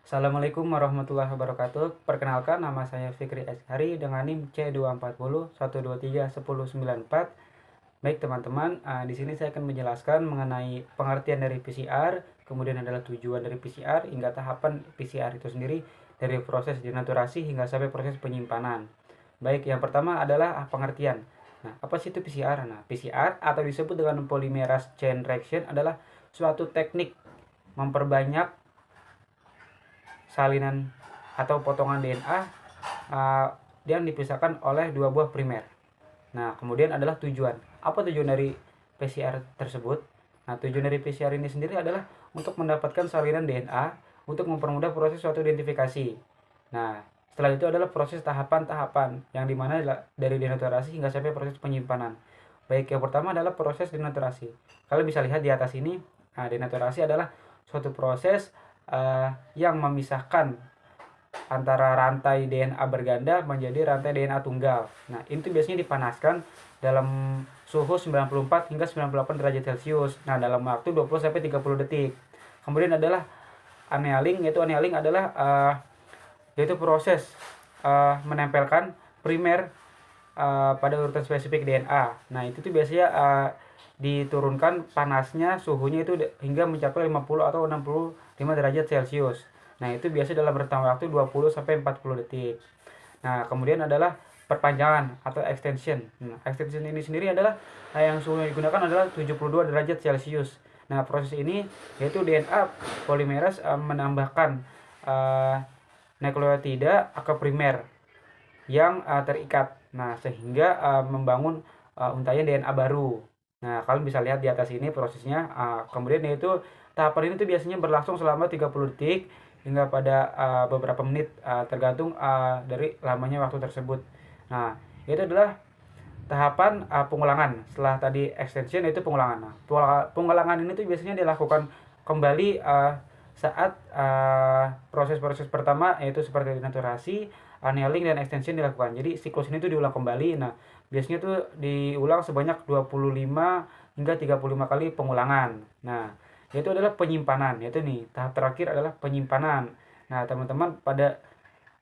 Assalamualaikum warahmatullahi wabarakatuh. Perkenalkan, nama saya Fikri Ashari dengan NIM C240 123 1094. Baik teman-teman, di sini saya akan menjelaskan mengenai pengertian dari PCR, kemudian adalah tujuan dari PCR hingga tahapan PCR itu sendiri dari proses denaturasi hingga sampai proses penyimpanan. Baik, yang pertama adalah pengertian. Nah, apa sih itu PCR? Nah, PCR atau disebut dengan polymerase chain reaction adalah suatu teknik memperbanyak salinan atau potongan DNA yang dipisahkan oleh dua buah primer. Nah, kemudian adalah tujuan. Apa tujuan dari PCR tersebut? Nah, tujuan dari PCR ini sendiri adalah untuk mendapatkan salinan DNA untuk mempermudah proses suatu identifikasi. Nah, setelah itu adalah proses tahapan-tahapan yang dimana dari denaturasi hingga sampai proses penyimpanan. Baik, yang pertama adalah proses denaturasi. Kalian bisa lihat di atas ini, denaturasi adalah suatu proses yang memisahkan antara rantai DNA berganda menjadi rantai DNA tunggal. Nah, itu biasanya dipanaskan dalam suhu 94 hingga 98 derajat Celcius. Nah, dalam waktu 20 sampai 30 detik. Kemudian adalah annealing, yaitu annealing adalah yaitu proses menempelkan primer pada urutan spesifik DNA. Nah, itu tuh biasanya diturunkan panasnya, suhunya itu hingga mencapai 50 atau 65 derajat Celcius. Nah, itu biasa dalam rentang waktu 20 sampai 40 detik. Nah, kemudian adalah perpanjangan atau extension. Nah, extension ini sendiri adalah yang suhu yang digunakan adalah 72 derajat Celcius. Nah, proses ini yaitu DNA polimerase menambahkan nukleotida ke primer yang terikat. Nah, sehingga membangun untaian DNA baru. Nah, kalian bisa lihat di atas ini prosesnya. Kemudian yaitu tahapan ini tuh biasanya berlangsung selama 30 detik hingga pada beberapa menit, tergantung dari lamanya waktu tersebut. Nah, itu adalah tahapan pengulangan. Setelah tadi extension itu pengulangan. Nah, pengulangan ini tuh biasanya dilakukan kembali saat proses-proses pertama, yaitu seperti denaturasi, annealing, dan extension dilakukan. Jadi siklus ini tuh diulang kembali. Nah, biasanya tuh diulang sebanyak 25 hingga 35 kali pengulangan. Nah, yaitu adalah penyimpanan. Yaitu nih, tahap terakhir adalah penyimpanan. Nah, teman-teman, pada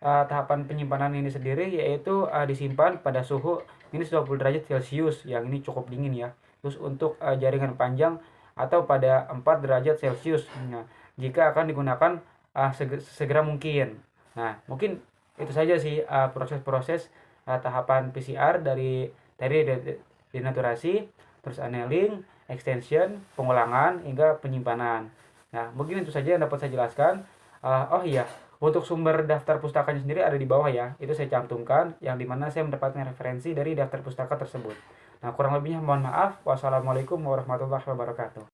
tahapan penyimpanan ini sendiri yaitu disimpan pada suhu minus 20 derajat Celcius, yang ini cukup dingin ya. Terus untuk jaringan panjang atau pada 4 derajat Celcius. Nah, jika akan digunakan segera mungkin. Nah, mungkin itu saja sih proses-proses tahapan PCR dari denaturasi, terus annealing, extension, pengulangan, hingga penyimpanan. Nah, mungkin itu saja yang dapat saya jelaskan. Oh iya, untuk sumber daftar pustakanya sendiri ada di bawah ya. Itu saya cantumkan, yang dimana saya mendapatkan referensi dari daftar pustaka tersebut. Nah, kurang lebihnya mohon maaf. Wassalamualaikum warahmatullahi wabarakatuh.